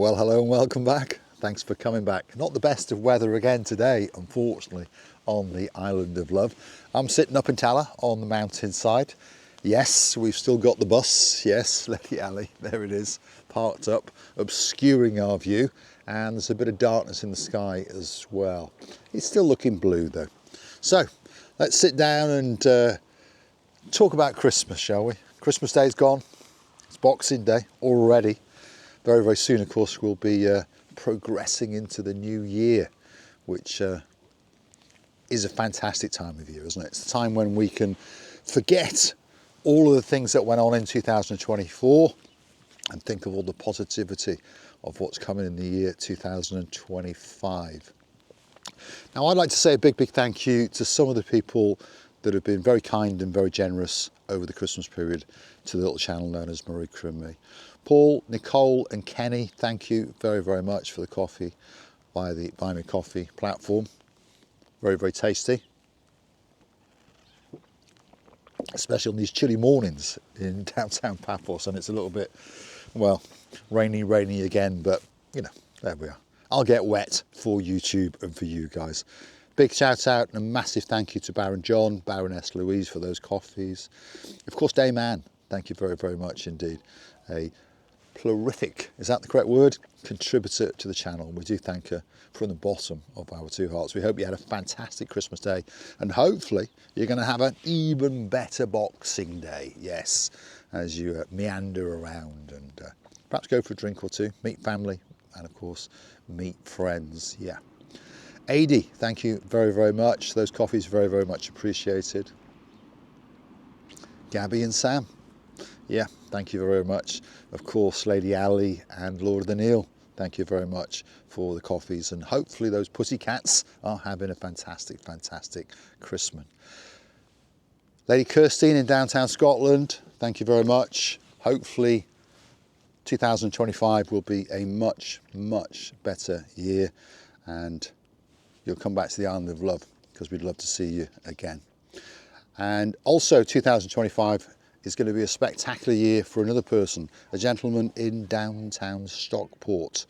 Well, hello and welcome back. Thanks for coming back. Not the best of weather again today, unfortunately, on the island of love. I'm sitting up in Tala on the mountainside. Yes, we've still got the bus. Yes, Lady Alley, there it is, parked up, obscuring our view. And there's a bit of darkness in the sky as well. It's still looking blue though. So let's sit down and talk about Christmas, shall we? Christmas Day's gone. It's Boxing Day already. Very, very soon, of course, we'll be progressing into the new year, which is a fantastic time of year, isn't it? It's a time when we can forget all of the things that went on in 2024 and think of all the positivity of what's coming in the year 2025. Now, I'd like to say a big, big thank you to some of the people that have been very kind and very generous over the Christmas period to the little channel known as Marika and me. Paul, Nicole and Kenny, thank you very, very much for the coffee via the Buy Me Coffee platform. Very, very tasty. Especially on these chilly mornings in downtown Paphos, and it's a little bit, well, rainy again, but you know, there we are. I'll get wet for YouTube and for you guys. Big shout out and a massive thank you to Baron John, Baroness Louise for those coffees. Of course, Dame Anne, thank you very, very much indeed. A prolific, is that the correct word? Contributor to the channel. We do thank her from the bottom of our two hearts. We hope you had a fantastic Christmas day and hopefully you're going to have an even better Boxing Day, yes, as you meander around and perhaps go for a drink or two, meet family and of course meet friends, yeah. Adi, thank you very, very much. Those coffees very, very much appreciated. Gabby and Sam, yeah, thank you very much. Of course, Lady Alley and Lord of the Neil, thank you very much for the coffees. And hopefully those pussycats are having a fantastic, fantastic Christmas. Lady Kirstine in downtown Scotland, thank you very much. Hopefully 2025 will be a much, much better year and you'll come back to the island of love because we'd love to see you again. And also 2025 is going to be a spectacular year for another person, a gentleman in downtown Stockport,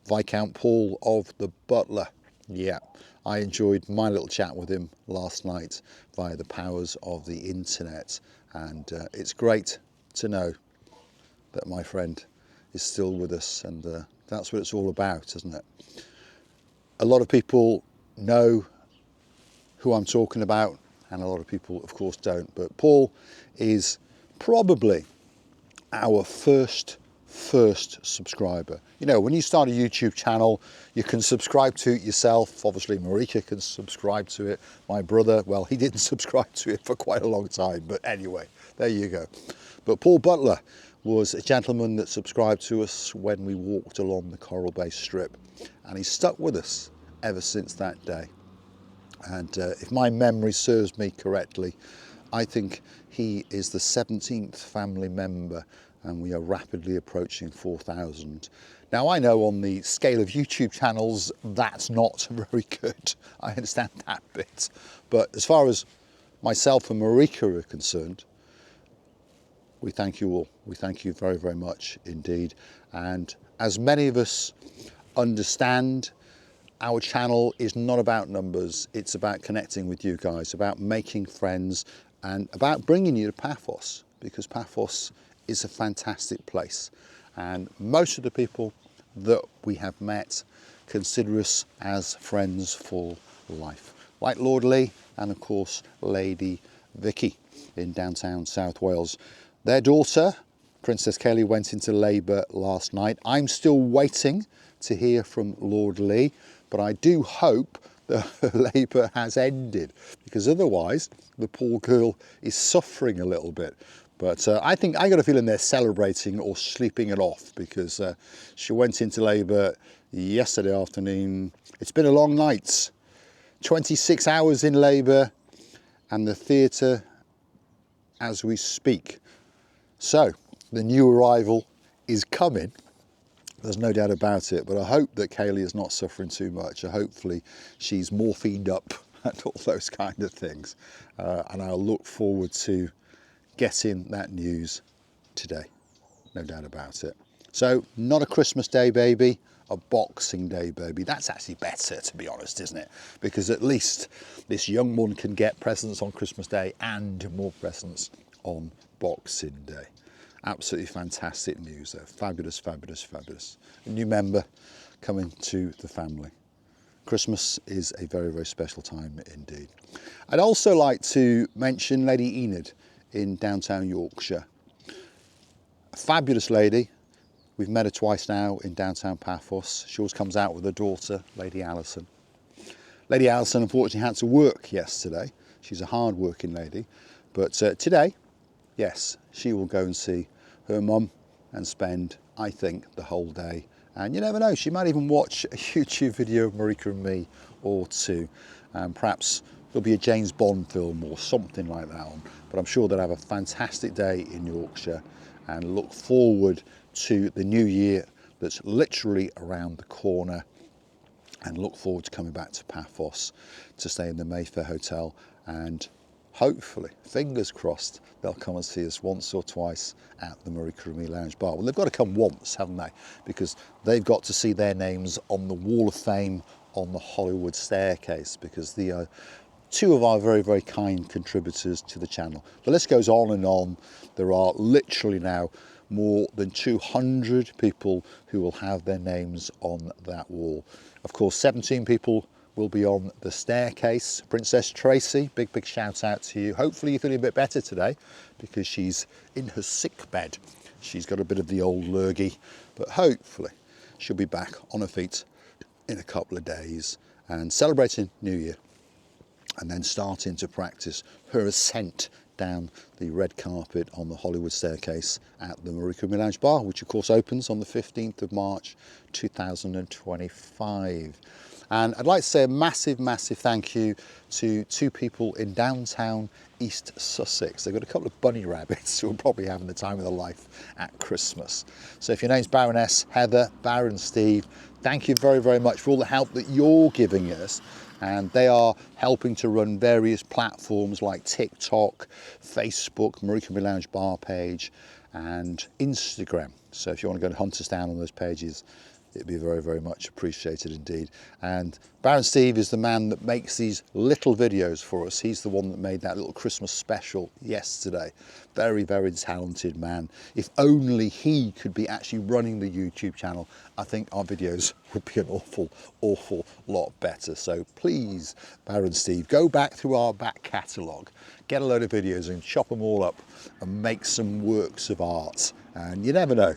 Viscount Paul of the Butler. Yeah, I enjoyed my little chat with him last night via the powers of the internet. And it's great to know that my friend is still with us and that's what it's all about, isn't it? A lot of people know who I'm talking about and a lot of people of course don't, but Paul is probably our first subscriber. You know, when you start a YouTube channel, you can subscribe to it yourself. Obviously Marika can subscribe to it. My brother, well, he didn't subscribe to it for quite a long time, but anyway, there you go. But Paul Butler was a gentleman that subscribed to us when we walked along the Coral Bay Strip and he's stuck with us ever since that day. And if my memory serves me correctly, I think he is the 17th family member and we are rapidly approaching 4,000. Now I know on the scale of YouTube channels that's not very good, I understand that bit, but as far as myself and Marika are concerned, we thank you all. We thank you very, very much indeed. And as many of us understand, our channel is not about numbers, it's about connecting with you guys, about making friends and about bringing you to Paphos, because Paphos is a fantastic place. And most of the people that we have met consider us as friends for life. Like Lord Lee and of course Lady Vicky in downtown South Wales. Their daughter, Princess Kelly, went into labour last night. I'm still waiting to hear from Lord Lee, but I do hope that her labour has ended because otherwise the poor girl is suffering a little bit. But I got a feeling they're celebrating or sleeping it off because she went into labour yesterday afternoon. It's been a long night, 26 hours in labour and the theatre as we speak. So the new arrival is coming. There's no doubt about it, but I hope that Kaylee is not suffering too much. Hopefully she's morphined up and all those kind of things. And I'll look forward to getting that news today, no doubt about it. So not a Christmas Day baby, a Boxing Day baby. That's actually better, to be honest, isn't it? Because at least this young one can get presents on Christmas Day and more presents on Boxing Day. Absolutely fantastic news though. Fabulous, fabulous, fabulous. A new member coming to the family. Christmas is a very, very special time indeed. I'd also like to mention Lady Enid in downtown Yorkshire. A fabulous lady. We've met her twice now in downtown Paphos. She always comes out with her daughter, Lady Alison. Lady Alison unfortunately had to work yesterday. She's a hard-working lady. But today, yes, she will go and see her mum and spend, I think, the whole day. And you never know, she might even watch a YouTube video of Marika and me or two. Perhaps there'll be a James Bond film or something like that on. But I'm sure they'll have a fantastic day in Yorkshire and look forward to the new year that's literally around the corner, and look forward to coming back to Paphos to stay in the Mayfair Hotel, and hopefully, fingers crossed, they'll come and see us once or twice at the Marika and Me Lounge Bar. Well, they've got to come once, haven't they? Because they've got to see their names on the Wall of Fame on the Hollywood staircase, because they are two of our very, very kind contributors to the channel. The list goes on and on. There are literally now more than 200 people who will have their names on that wall. Of course, 17 people will be on the staircase. Princess Tracy, big, big shout out to you. Hopefully you're feeling a bit better today, because she's in her sick bed. She's got a bit of the old lurgy, but hopefully she'll be back on her feet in a couple of days and celebrating New Year, and then starting to practice her ascent down the red carpet on the Hollywood staircase at the Marika and Me Lounge Bar, which of course opens on the 15th of March 2025. And I'd like to say a massive, massive thank you to two people in downtown East Sussex. They've got a couple of bunny rabbits who are probably having the time of their life at Christmas. So if your name's Baroness Heather, Baron Steve, thank you very, very much for all the help that you're giving us. And they are helping to run various platforms like TikTok, Facebook, Marika and Me Lounge Bar page, and Instagram. So if you want to go and hunt us down on those pages, it'd be very, very much appreciated indeed. And Baron Steve is the man that makes these little videos for us. He's the one that made that little Christmas special yesterday. Very, very talented man. If only he could be actually running the YouTube channel, I think our videos would be an awful, awful lot better. So please, Baron Steve, go back through our back catalogue, get a load of videos and chop them all up and make some works of art. And you never know,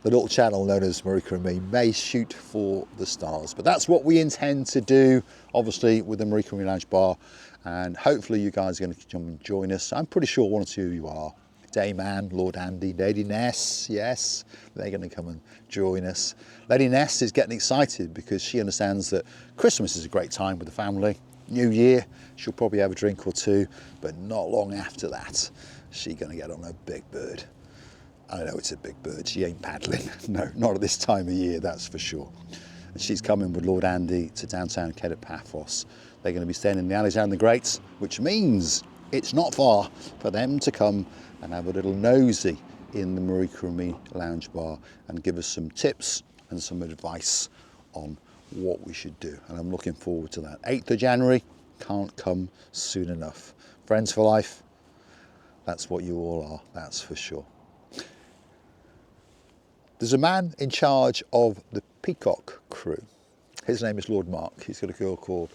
the little channel known as Marika and Me may shoot for the stars. But that's what we intend to do, obviously, with the Marika and Me Lounge Bar. And hopefully you guys are going to come and join us. I'm pretty sure one or two of you are. Dame Anne, Lord Andy, Lady Ness, yes, they're going to come and join us. Lady Ness is getting excited because she understands that Christmas is a great time with the family. New Year, she'll probably have a drink or two, but not long after that, she's going to get on a big bird. I know it's a big bird, she ain't paddling. No, not at this time of year, that's for sure. And she's coming with Lord Andy to downtown Ked at Paphos. They're going to be staying in the Alexander the Great, which means it's not far for them to come and have a little nosy in the Marika and Me Lounge Bar and give us some tips and some advice on what we should do. And I'm looking forward to that. 8th of January, can't come soon enough. Friends for life, that's what you all are, that's for sure. There's a man in charge of the Peacock crew. His name is Lord Mark. He's got a girl called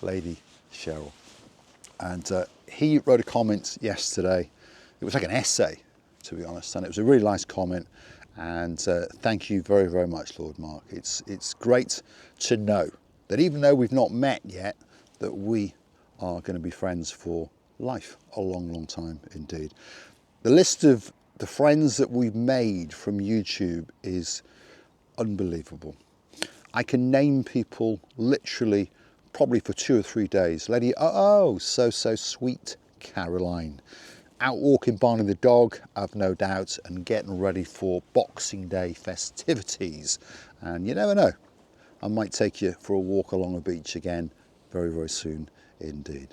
Lady Cheryl. And he wrote a comment yesterday. It was like an essay, to be honest, and it was a really nice comment. And thank you very, very much, Lord Mark. It's great to know that even though we've not met yet, that we are going to be friends for life, a long, long time indeed. The list of the friends that we've made from YouTube is unbelievable. I can name people literally probably for 2 or 3 days. Lady, oh, so sweet Caroline. Out walking Barney the dog, I've no doubt, and getting ready for Boxing Day festivities. And you never know, I might take you for a walk along a beach again very, very soon indeed.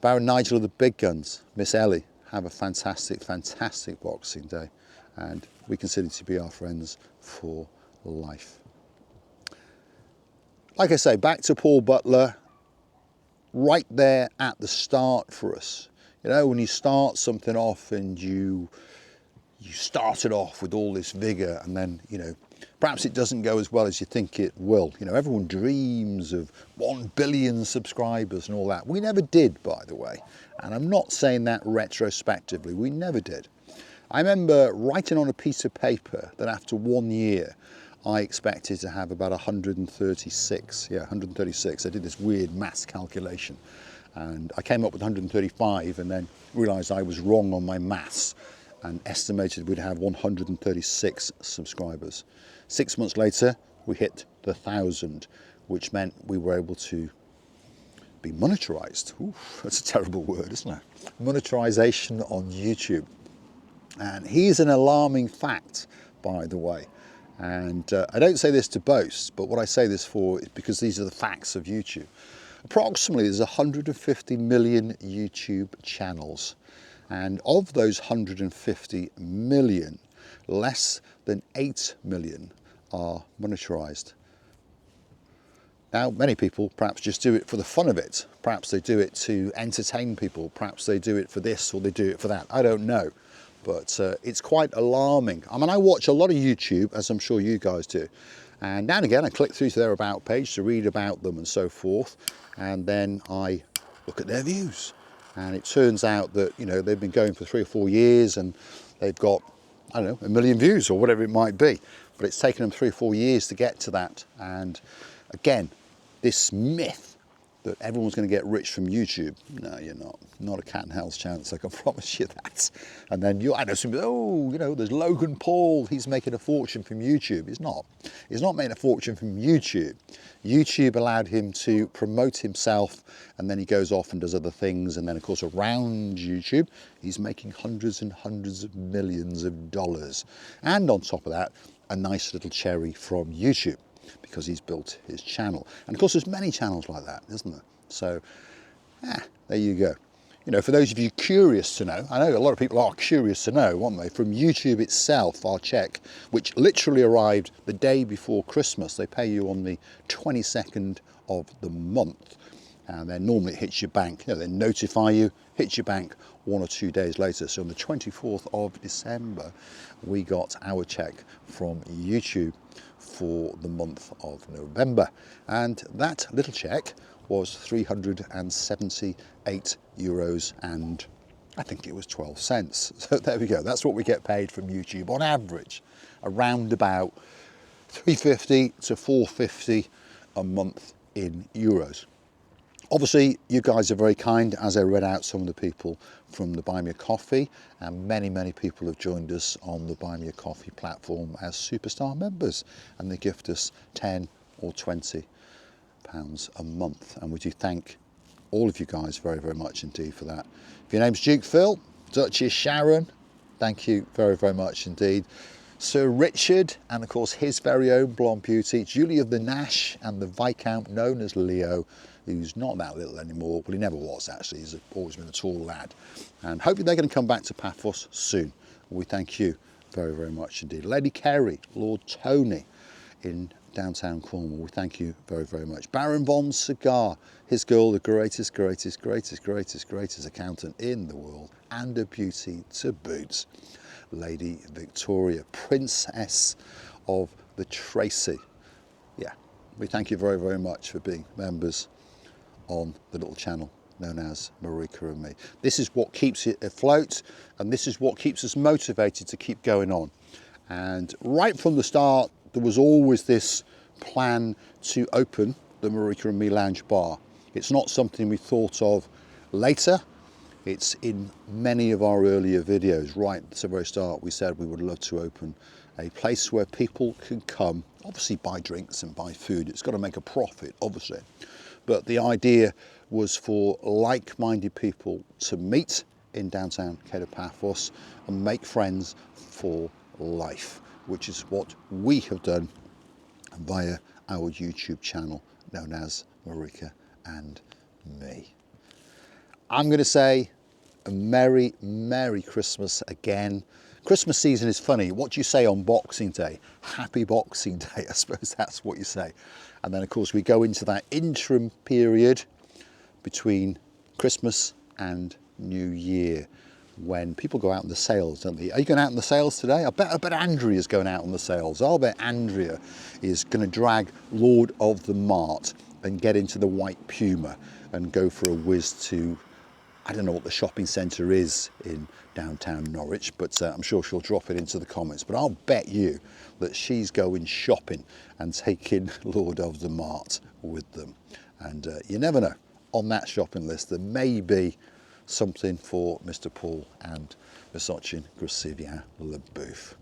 Baron Nigel of the Big Guns, Miss Ellie, have a fantastic, fantastic Boxing Day. and we consider to be our friends for life. Like I say, back to Paul Butler, right there at the start for us. You know, when you start something off and you start it off with all this vigour, and then, you know, perhaps it doesn't go as well as you think it will. You know, everyone dreams of 1 billion subscribers and all that. We never did, by the way. And I'm not saying that retrospectively, we never did. I remember writing on a piece of paper that after 1 year, I expected to have about 136. Yeah, 136. I did this weird maths calculation, and I came up with 135, and then realised I was wrong on my maths and estimated we'd have 136 subscribers. 6 months later, we hit the 1,000, which meant we were able to be monetarised. Oof, that's a terrible word, isn't it? Monetarisation on YouTube. And here's an alarming fact, by the way. And I don't say this to boast, but what I say this for is because these are the facts of YouTube. Approximately, there's 150 million YouTube channels. And of those 150 million, less than 8 million are monetarised. Now, many people perhaps just do it for the fun of it. Perhaps they do it to entertain people. Perhaps they do it for this or they do it for that. I don't know. But it's quite alarming. I mean, I watch a lot of YouTube, as I'm sure you guys do. And now and again, I click through to their About page to read about them and so forth. And then I look at their views. And it turns out that, you know, they've been going for 3 or 4 years and they've got, I don't know, 1 million views or whatever it might be. But it's taken them 3 or 4 years to get to that. And again, this myth that everyone's going to get rich from YouTube. No, you're not. Not a cat and hell's chance, I can promise you that. And then I know some people, oh, you know, there's Logan Paul, he's making a fortune from YouTube. He's not. He's not making a fortune from YouTube. YouTube allowed him to promote himself, and then he goes off and does other things. And then, of course, around YouTube, he's making hundreds and hundreds of millions of dollars. And on top of that, a nice little cherry from YouTube, because he's built his channel. And of course, there's many channels like that, isn't there? So, there you go. You know, for those of you curious to know, I know a lot of people are curious to know, aren't they? From YouTube itself, our check, which literally arrived the day before Christmas, they pay you on the 22nd of the month. And then normally it hits your bank, you know, they notify you, hits your bank 1 or 2 days later. So on the 24th of December, we got our check from YouTube for the month of November. And that little check was 378 euros and I think it was 12 cents. So there we go. That's what we get paid from YouTube on average, around about 350 to 450 a month in euros. Obviously, you guys are very kind, as I read out some of the people from the Buy Me a Coffee, and many, many people have joined us on the Buy Me a Coffee platform as superstar members, and they gift us 10 or 20 pounds a month. And we do thank all of you guys very, very much indeed for that. If your name's Duke Phil, Duchess Sharon, thank you very, very much indeed. Sir Richard, and of course his very own Blonde Beauty, Julia the Nash, and the Viscount known as Leo, who's not that little anymore. Well, he never was actually, he's always been a tall lad. And hopefully they're going to come back to Paphos soon. We thank you very, very much indeed. Lady Kerry, Lord Tony in downtown Cornwall, we thank you very, very much. Baron Von Cigar, his girl, the greatest accountant in the world, and a beauty to boot. Lady Victoria, Princess of the Tracy. Yeah, we thank you very, very much for being members on the little channel known as Marika and Me. This is what keeps it afloat, and this is what keeps us motivated to keep going on. And right from the start, there was always this plan to open the Marika and Me Lounge Bar. It's not something we thought of later. It's in many of our earlier videos. Right at the very start, we said we would love to open a place where people can come, obviously buy drinks and buy food. It's got to make a profit, obviously. But the idea was for like-minded people to meet in downtown Cape Paphos and make friends for life, which is what we have done via our YouTube channel known as Marika and Me. I'm going to say a Merry, Merry Christmas again. Christmas season is funny. What do you say on Boxing Day? Happy Boxing Day, I suppose that's what you say. And then of course we go into that interim period between Christmas and New Year, when people go out on the sales, don't they? Are you going out on the sales today? I bet Andrea's going out on the sales. I'll bet Andrea is going to drag Lord of the Mart and get into the White Puma and go for a whiz to, I don't know what the shopping centre is in downtown Norwich, but I'm sure she'll drop it into the comments. But I'll bet you that she's going shopping and taking Lord of the Mart with them. And you never know, on that shopping list there may be something for Mr. Paul and Misochin Grosivia Lebouf.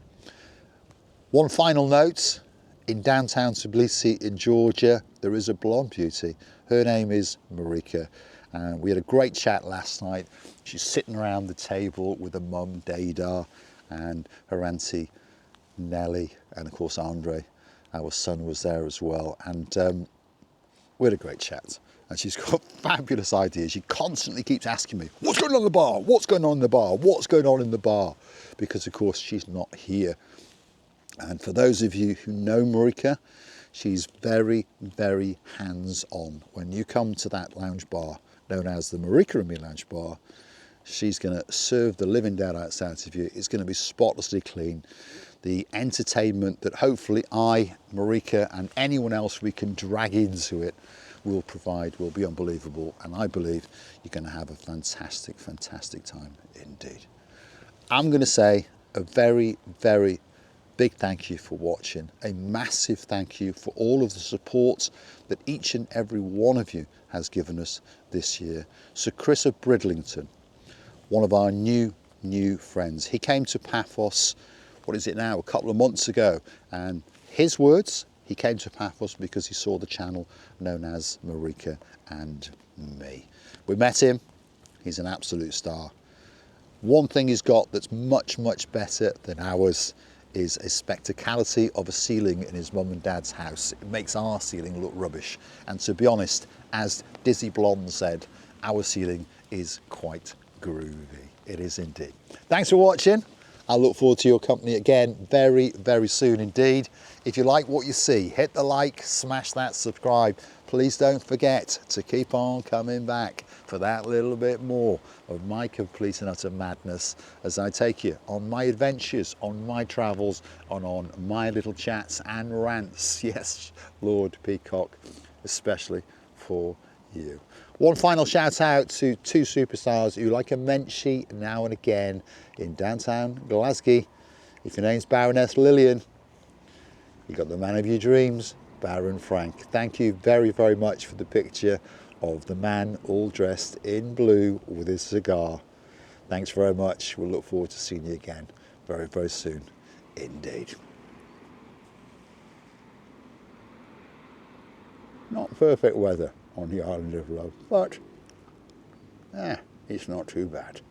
One final note, in downtown Tbilisi in Georgia, there is a blonde beauty. Her name is Marika. And we had a great chat last night. She's sitting around the table with her mum, Dadar, and her auntie, Nellie, and of course, Andre, our son, was there as well. And we had a great chat. And she's got fabulous ideas. She constantly keeps asking me, what's going on in the bar? What's going on in the bar? What's going on in the bar? Because of course she's not here. And for those of you who know Marika, she's very, very hands-on. When you come to that lounge bar, known as the Marika and Me Lounge Bar, she's going to serve the living daylights out of you. It's going to be spotlessly clean. The entertainment that hopefully I, Marika, and anyone else we can drag into it will provide will be unbelievable, and I believe you're going to have a fantastic, fantastic time indeed. I'm going to say a very, very big thank you for watching, a massive thank you for all of the support that each and every one of you has given us this year. Sir Chris of Bridlington, one of our new friends, he came to Paphos, what is it now, a couple of months ago, and his words, he came to Paphos because he saw the channel known as Marika and Me. We met him, he's an absolute star. One thing he's got that's much, much better than ours is a spectacality of a ceiling in his mum and dad's house. It makes our ceiling look rubbish. And to be honest, as Dizzy Blonde said, our ceiling is quite groovy. It is indeed. Thanks for watching. I look forward to your company again very, very soon indeed. If you like what you see, hit the like, smash that subscribe. Please don't forget to keep on coming back for that little bit more of my complete and utter madness as I take you on my adventures, on my travels, and on my little chats and rants. Yes, Lord Peacock, especially for you. One final shout out to two superstars who like a menchie now and again in downtown Glasgow. If your name's Baroness Lillian, you got the man of your dreams, Baron Frank. Thank you very, very much for the picture of the man all dressed in blue with his cigar. Thanks very much. We'll look forward to seeing you again very, very soon indeed. Not perfect weather on the island of love, but it's not too bad.